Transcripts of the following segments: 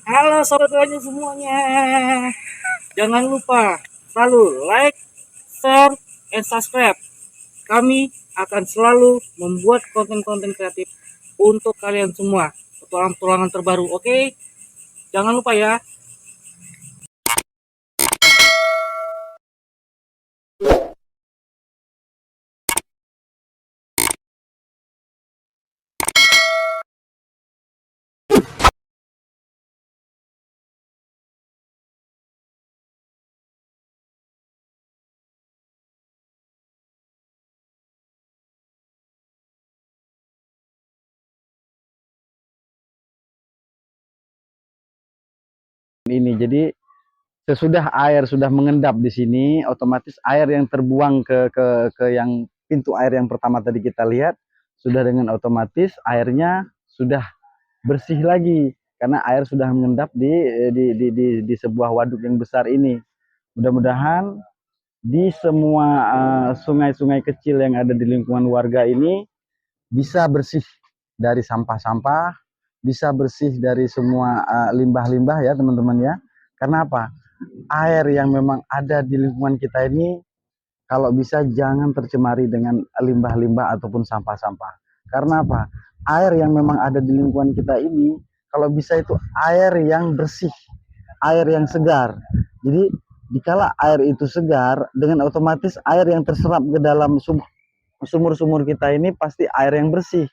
Halo sobat Wanyu semuanya. Jangan lupa selalu like, share, and subscribe. Kami akan selalu membuat konten-konten kreatif untuk kalian semua. Petualangan-petualangan terbaru, oke? Jangan lupa ya. Ini jadi sesudah air sudah mengendap di sini, otomatis air yang terbuang ke yang pintu air yang pertama tadi kita lihat sudah dengan otomatis airnya sudah bersih lagi karena air sudah mengendap di sebuah waduk yang besar ini. Mudah-mudahan di semua sungai-sungai kecil yang ada di lingkungan warga ini bisa bersih dari sampah-sampah, bisa bersih dari semua limbah-limbah ya teman-teman ya. Karena apa? Air yang memang ada di lingkungan kita ini kalau bisa jangan tercemari dengan limbah-limbah ataupun sampah-sampah. Karena apa? Air yang memang ada di lingkungan kita ini kalau bisa itu air yang bersih, air yang segar. Jadi dikala air itu segar, dengan otomatis air yang terserap ke dalam sumur-sumur kita ini pasti air yang bersih.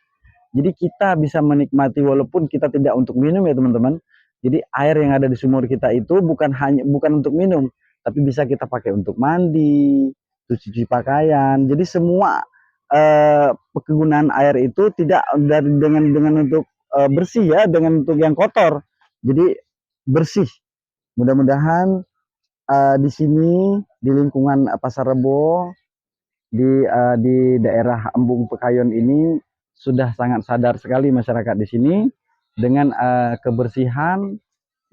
Jadi kita bisa menikmati walaupun kita tidak untuk minum ya teman-teman. Jadi air yang ada di sumur kita itu bukan untuk minum, tapi bisa kita pakai untuk mandi, cuci pakaian. Jadi semua kegunaan air itu tidak dari dengan untuk bersih ya, dengan untuk yang kotor. Jadi bersih. Mudah-mudahan di sini di lingkungan Pasar Rebo di daerah Embung Pekayon ini sudah sangat sadar sekali masyarakat di sini dengan kebersihan,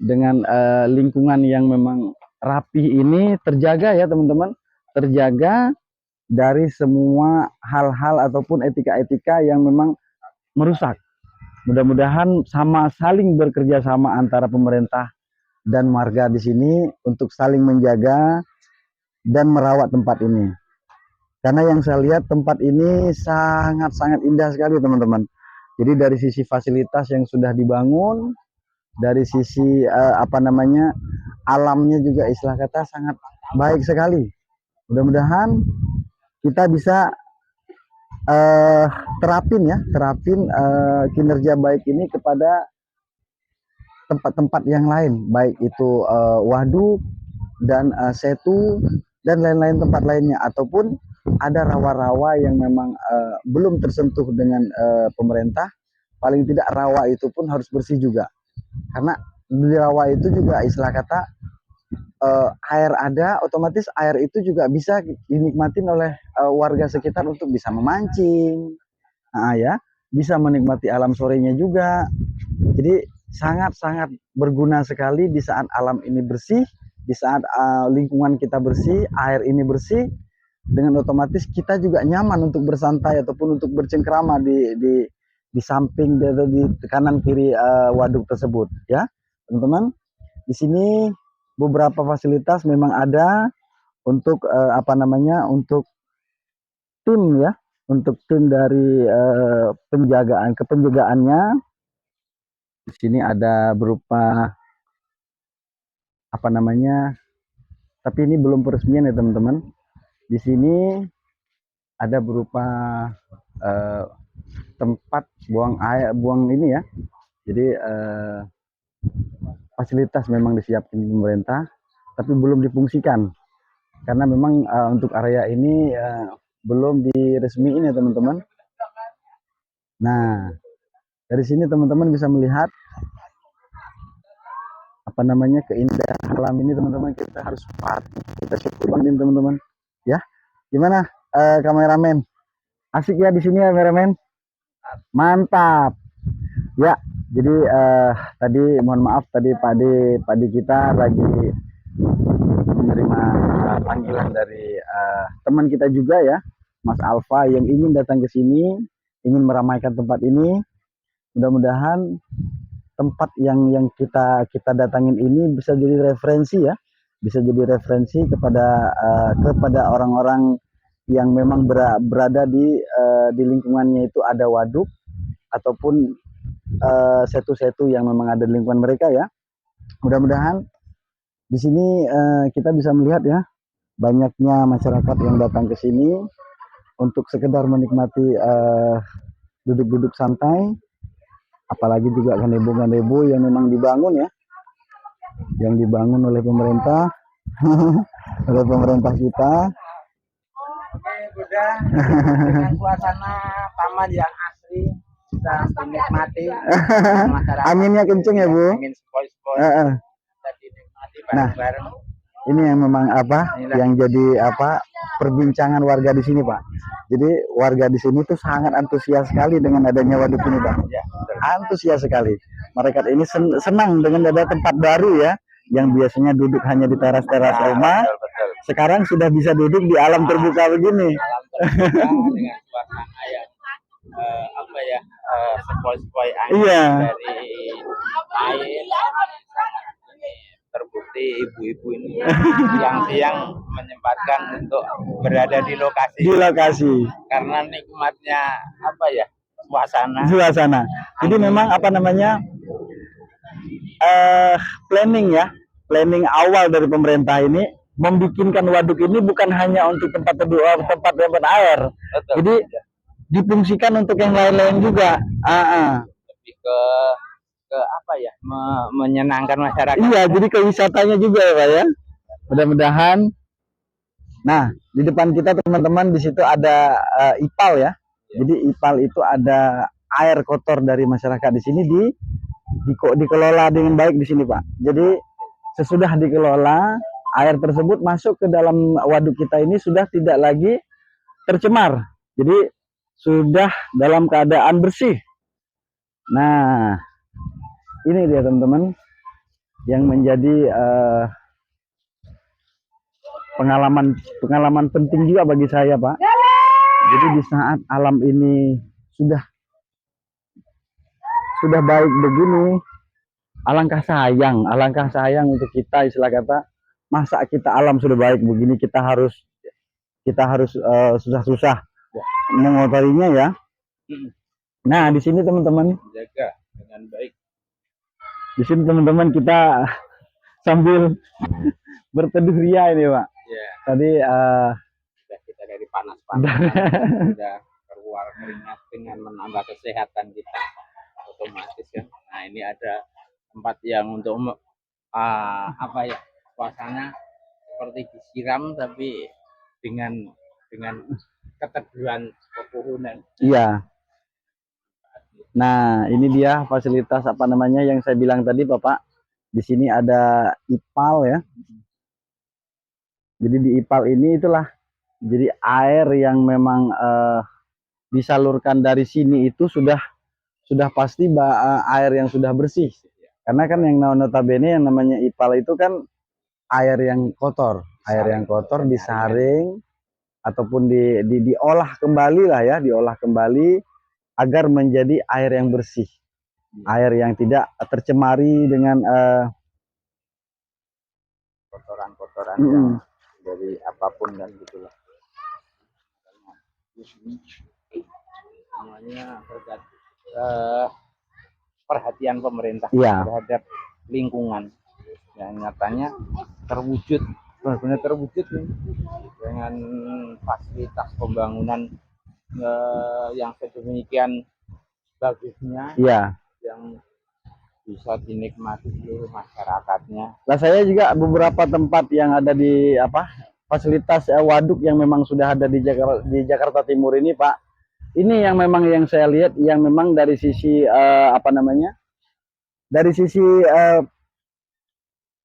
dengan lingkungan yang memang rapih ini terjaga ya teman-teman, terjaga dari semua hal-hal ataupun etika-etika yang memang merusak. Mudah-mudahan sama saling bekerja sama antara pemerintah dan warga di sini untuk saling menjaga dan merawat tempat ini. Karena yang saya lihat tempat ini sangat-sangat indah sekali teman-teman. Jadi dari sisi fasilitas yang sudah dibangun, dari sisi alamnya juga istilah kata sangat baik sekali. Mudah-mudahan kita bisa uh, terapin kinerja baik ini kepada tempat-tempat yang lain, baik itu waduk dan setu dan lain-lain tempat lainnya, ataupun ada rawa-rawa yang memang belum tersentuh dengan pemerintah. Paling tidak rawa itu pun harus bersih juga, karena di rawa itu juga istilah kata air ada, otomatis air itu juga bisa dinikmatin oleh warga sekitar untuk bisa memancing, nah ya, bisa menikmati alam sorenya juga. Jadi sangat-sangat berguna sekali di saat alam ini bersih, di saat lingkungan kita bersih, air ini bersih, dengan otomatis kita juga nyaman untuk bersantai ataupun untuk bercengkrama di samping di kanan kiri waduk tersebut ya teman-teman. Di sini beberapa fasilitas memang ada untuk untuk tim ya, untuk tim dari kepenjagaannya. Di sini ada berupa tapi ini belum peresmian ya teman-teman. Di sini ada berupa eh, tempat buang air, buang ini ya. Jadi fasilitas memang disiapkan pemerintah, tapi belum difungsikan karena memang untuk area ini belum diresmiin ya teman-teman. Nah, dari sini teman-teman bisa melihat keindahan alam ini teman-teman. Kita harus patuh, kita syukurin teman-teman ya. Gimana kameramen, asik ya di sini ya kameramen, mantap ya. Jadi tadi mohon maaf tadi padi kita lagi menerima panggilan dari teman kita juga ya, Mas Alfa, yang ingin datang ke sini, ingin meramaikan tempat ini. Mudah-mudahan tempat yang kita kita datangin ini bisa jadi referensi ya, bisa jadi referensi kepada orang-orang yang memang berada di lingkungannya itu ada waduk ataupun setu-setu yang memang ada di lingkungan mereka ya. Mudah-mudahan di sini kita bisa melihat ya banyaknya masyarakat yang datang ke sini untuk sekedar menikmati duduk-duduk santai, apalagi juga kanebo-kanebo yang memang dibangun ya, yang dibangun oleh pemerintah, oleh pemerintah kita. Oke, Bunda, dengan suasana taman yang asri kita menikmati masyarakat. Anginnya kenceng ya Bu. Angin sepoi-sepoi. Heeh. Kita dinikmati bareng-bareng. Ini yang memang yang jadi perbincangan warga di sini Pak. Jadi warga di sini tuh sangat antusias sekali dengan adanya waduk ini Pak. Ya, Antusias sekali. Mereka ini senang dengan ada tempat baru ya, yang biasanya duduk hanya di teras-teras rumah. betul. Sekarang sudah bisa duduk di alam terbuka begini. Alam terbuka dengan suasana yang sepoi-sepoi angin Iya. dari air. Terbukti ibu-ibu ini siang-siang menyempatkan untuk berada di lokasi. Di lokasi. Karena nikmatnya Suasana. Jadi memang planning awal dari pemerintah ini membikinkan waduk ini bukan hanya untuk tempat air. Betul. Jadi difungsikan untuk yang lain-lain juga. Lebih ke menyenangkan masyarakat. Iya, jadi ke wisatanya juga ya Pak ya. Mudah-mudahan. Nah, di depan kita teman-teman di situ ada IPAL ya. Jadi IPAL itu ada air kotor dari masyarakat di sini dikelola dengan baik di sini Pak. Jadi sesudah dikelola, air tersebut masuk ke dalam waduk kita ini sudah tidak lagi tercemar. Jadi sudah dalam keadaan bersih. Nah, ini dia teman-teman yang menjadi pengalaman penting juga bagi saya Pak. Jadi di saat alam ini sudah baik begini, alangkah sayang untuk kita, istilah kata, masa kita alam sudah baik begini kita harus susah-susah mengotorinya ya. Nah, di sini teman-teman Jaga dengan baik. Di sini teman-teman kita sambil berteduh ria ini Pak. Ya. Tadi kita dari panas-panas sudah keluar keringat dengan menambah kesehatan kita otomatis kan. Nah, ini ada tempat yang untuk suasana seperti disiram tapi dengan keteduhan pepohonan. Iya. Nah, ini dia fasilitas yang saya bilang tadi Bapak. Di sini ada IPAL ya. Jadi di IPAL ini itulah jadi air yang memang disalurkan dari sini itu sudah pasti air yang sudah bersih. Karena kan yang notabene yang namanya IPAL itu kan air yang kotor, disaring ataupun diolah kembali lah ya, diolah kembali agar menjadi air yang bersih. Air yang tidak tercemari dengan kotoran-kotoran yang dari apapun dan gitulah. Semuanya berkat perhatian pemerintah terhadap lingkungan yang nyatanya benar-benar terwujud dengan fasilitas pembangunan yang sedemikian bagusnya. Iya. Yang bisa dinikmati seluruh masyarakatnya. Nah, saya juga beberapa tempat yang ada di fasilitas waduk yang memang sudah ada di Jakarta Timur ini Pak. Ini yang memang yang saya lihat yang memang dari sisi dari sisi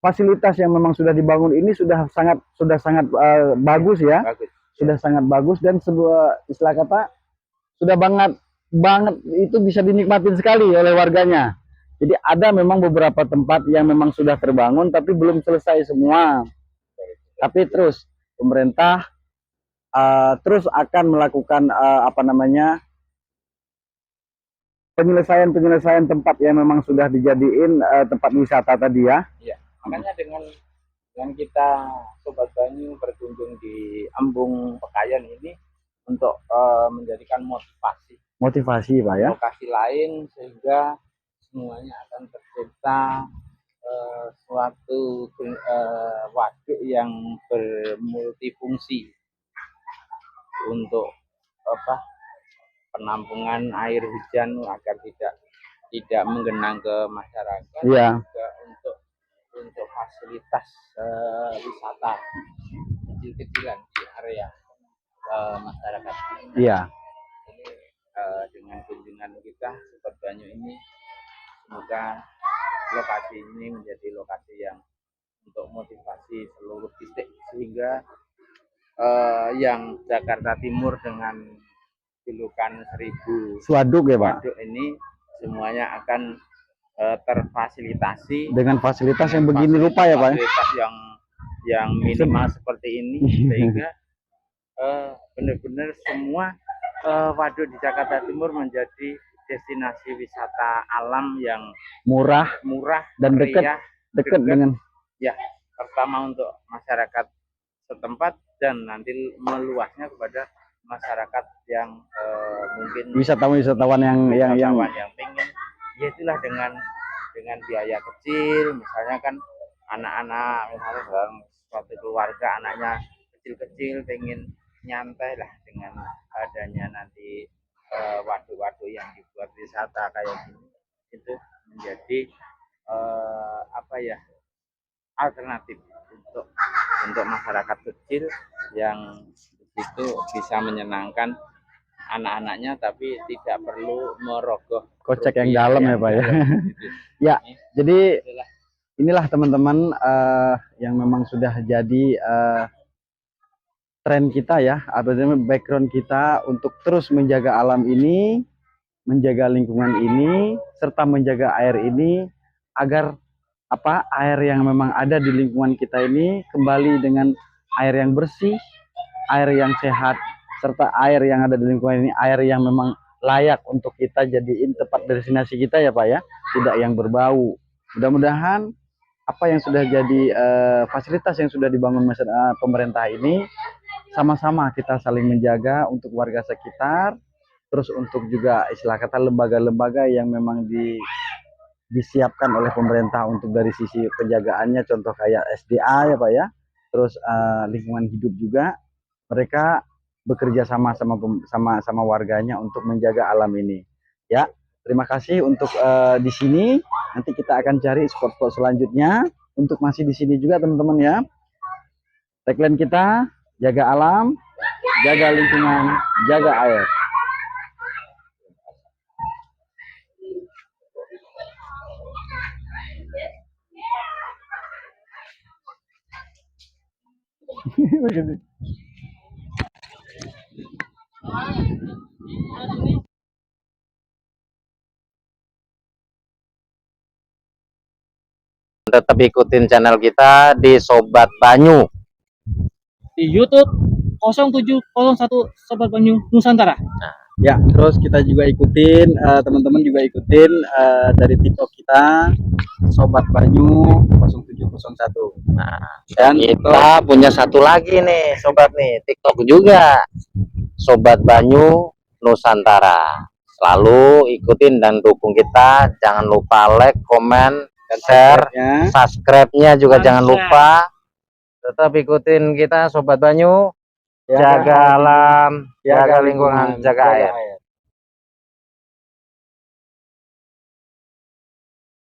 fasilitas yang memang sudah dibangun ini sudah sangat bagus ya. Sudah sangat bagus dan sebuah istilah kata sudah banget itu bisa dinikmatin sekali oleh warganya. Jadi ada memang beberapa tempat yang memang sudah terbangun tapi belum selesai semua. Tapi terus pemerintah terus akan melakukan penyelesaian tempat yang memang sudah dijadiin tempat wisata tadi ya. Iya, makanya dengan kita Sobat Banyu berkunjung di Embung Pekayon ini untuk menjadikan Motivasi Pak ya. lokasi lain sehingga semuanya akan tercipta suatu waduk yang bermultifungsi untuk penampungan air hujan agar tidak menggenang ke masyarakat, Iya. juga untuk fasilitas wisata kecil-kecilan di area masyarakat. Iya. Ini dengan kunjungan kita Sobat Banyu ini, semoga lokasi ini menjadi lokasi yang untuk motivasi seluruh titik, sehingga yang Jakarta Timur dengan julukan 1000 Waduk ya Pak. waduk ini semuanya akan terfasilitasi Dengan fasilitas yang begini rupa ya Pak. Fasilitas yang minimal seperti ini, sehingga benar-benar semua waduk di Jakarta Timur menjadi destinasi wisata alam yang Murah dan meriah, dekat dengan ya, pertama untuk masyarakat setempat dan nanti meluasnya kepada masyarakat yang mungkin wisatawan yang pengen, ya itulah dengan biaya kecil, misalnya kan anak-anak misalnya dalam suatu keluarga anaknya kecil-kecil pengen nyantai lah, dengan adanya nanti waduk-waduk yang dibuat wisata kayak gini, itu menjadi alternatif untuk masyarakat kecil yang itu bisa menyenangkan anak-anaknya tapi tidak perlu merogoh kocek yang dalam ya Pak ya. Gitu. Ya, jadi inilah teman-teman yang memang sudah jadi tren kita ya, background kita untuk terus menjaga alam ini, menjaga lingkungan ini, serta menjaga air ini agar air yang memang ada di lingkungan kita ini kembali dengan air yang bersih, air yang sehat, serta air yang ada di lingkungan ini air yang memang layak untuk kita jadiin tempat destinasi kita ya Pak ya, tidak yang berbau. Mudah-mudahan apa yang sudah jadi fasilitas yang sudah dibangun pemerintah ini sama-sama kita saling menjaga untuk warga sekitar, terus untuk juga istilah kata lembaga-lembaga yang memang disiapkan oleh pemerintah untuk dari sisi penjagaannya, contoh kayak SDA ya Pak ya, terus lingkungan hidup juga, mereka bekerja sama warganya untuk menjaga alam ini ya. Terima kasih untuk di sini, nanti kita akan cari spot-spot selanjutnya untuk masih di sini juga teman-teman ya. Tagline kita, jaga alam, jaga lingkungan, jaga air. Tetap ikutin channel kita di Sobat Banyu di YouTube 0701 Sobat Banyu Nusantara. Ya, terus kita juga ikutin, teman-teman juga ikutin dari TikTok kita Sobat Banyu 0701. dan kita punya satu lagi nih Sobat nih, TikTok juga Sobat Banyu Nusantara. Selalu ikutin dan dukung kita, jangan lupa like, komen, share, subscribe-nya juga jangan lupa. Tetap ikutin kita Sobat Banyu, jaga alam, jaga lingkungan, jaga air.